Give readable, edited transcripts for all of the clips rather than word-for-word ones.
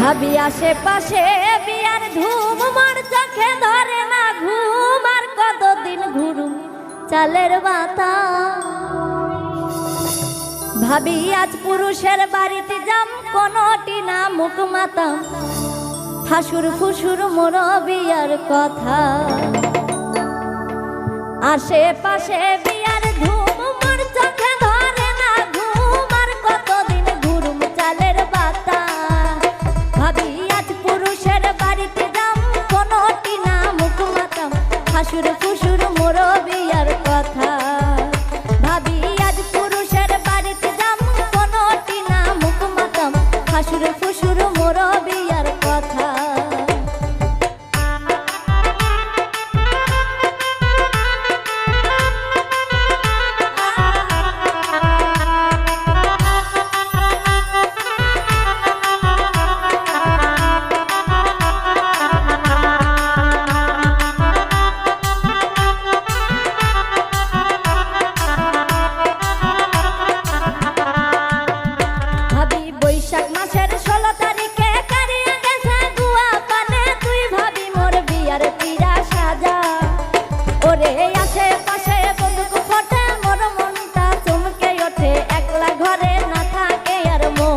ভাবি আশেপাশে বিয়ার ধুম, মোর চোখে ধরে না ঘুম। আর কতদিন ঘুরুম চালের বাতা। ভাবি আজ পুরুষের বাড়িতে যাম, কোনটি না মুখ মাতাম। হাসুর ফুসুর মোর বিয়ার কথা। আশেপাশে বিয়ার ধুম, মোর চোখে ধরে না ঘুম। আর কতদিন ঘুরুম চালের বাতা। ভাবি আজ পুরুষের বাড়িতে যাম, কোনটি না মুখ মাতাম। হাসুর ফুসুর মোর বিয়ার কথা। ভাবি আজ পুরুষের বাড়িতে যাম, কোনটি না মুখ মাতাম। হাসুর ফুসুর মোর বিয়ার কথা। বৈশাখ মাসের 16 তারিখে কারিয়া গেছে গুয়া পানে। তুই ভাবি মোর বিয়ার পিড়া সাজা। ওরে আশেপাশে বন্দুক ফটে, মোর মনটা চমকে ওঠে। একলা ঘরে না থাকে আর মন।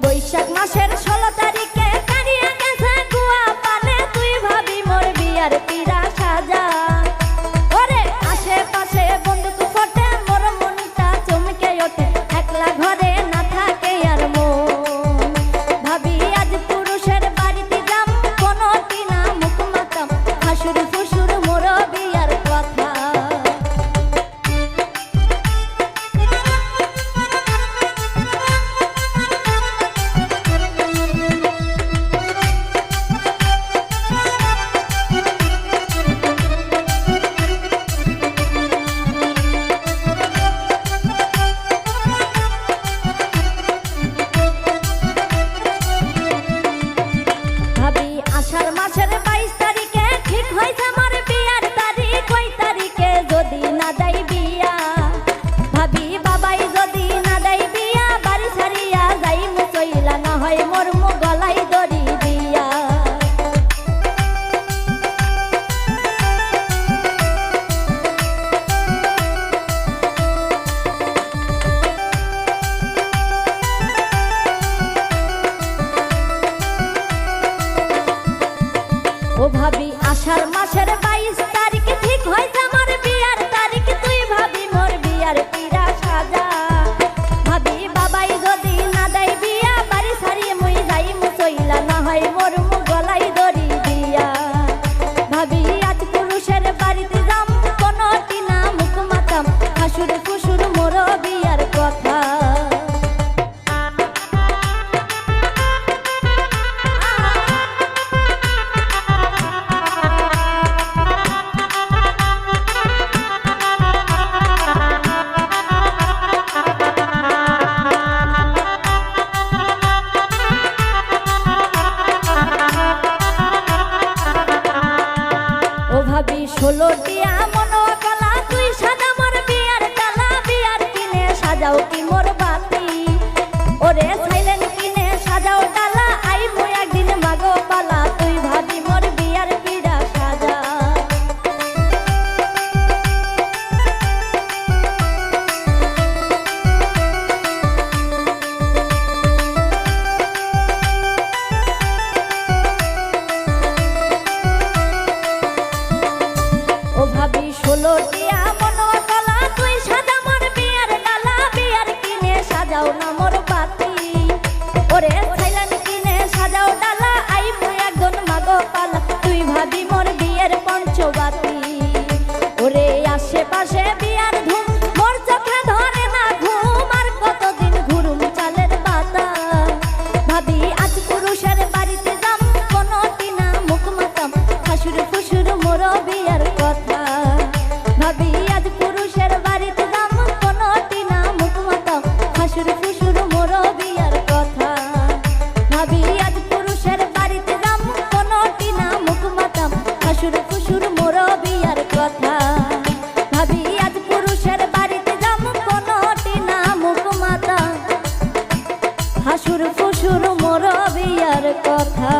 বৈশাখ মাসের 16 তারিখে কারিয়া গেছে গুয়া পানে। তুই ভাবি মোর বিয়ার পিড়া সাজা। ওরে আশেপাশে বন্দুক ফটে, মোর মনটা চমকে ওঠে। একলা ঘরে না থাকে আর মন। ভাবি আজ পুরুষের বাড়িতে যাম, কোনটি না মুখ মাতাম। হাসুর ফুসুর মোর বিয়ার কথা। আষাঢ় মাসের 22 তারিখে ঠিক হয়েছে আমার বিয়ার তারিখ। ওই তারিখে যদি না দেয় বিয়া, ভাবি বাবাই যদি না দেয় বিয়া, বাড়ি ছাড়িয়া যাই মুচইলা। না হয় মোর গলায় দড়ি দিয়া। ও ভাবি আষাঢ় মাসের 22 তারিখে ঠিক হয়েছে আমার বিয়ার তারিখ। তুই ভাবি মোর বিয়ার পিড়া সাজা। ভাবি বাবাই যদি না দেয় বিয়া, বাড়ি ছাড়িয়ে মুই যাই মুচইলা। না হয় মোর গলায় দড়ি দিয়া। ভাবি আজ পুরুষের বাড়িতে যাম, কোনটি না মুখ মাতাম। হাসুর ফুসুর মোর বিয়ার কথা। ভাবি 16টিয়া মনোকলা, তুই সাজা মোর বিয়ার কালা। বিয়ার কিনে সাজাও কি মোর বাতি। ওরে সাইলেন কিনে সাজাও ডালা। আই মুই একদিন মাগো পালা। তুই ভাবি মোর বিয়ার পিড়া সাজা। ও ভাবি 16টিয়া মনোকলা, তুই সাজা মোর বিয়ার ডালা। বিয়ার কিনে সাজাও না মোর বাতি। ওরে সাইলেন কিনে সাজাও ডালা। আই মুই একজন মাগো পালা। তুই ভাবি মোর বিয়ের পঞ্চবাতি। ওরে আশেপাশে বিয়ার ধুম, মোর চোখে ধরে না ঘুম। আর কতদিন ঘুরুম চালের বাতা। ভাবি আজ পুরুষের বাড়িতে যাম, কোনটি না মুখ মাতাম। হাসুর ফুসুর মোর বিয়ার কথা। ভাবি আজ পুরুষের বাড়িতে যাম, কোনটি না মুখ মাতাম। হাসুর ফুসুর মোর বিয়ার হাসুর ফুসুর মোর বিয়ার কথা।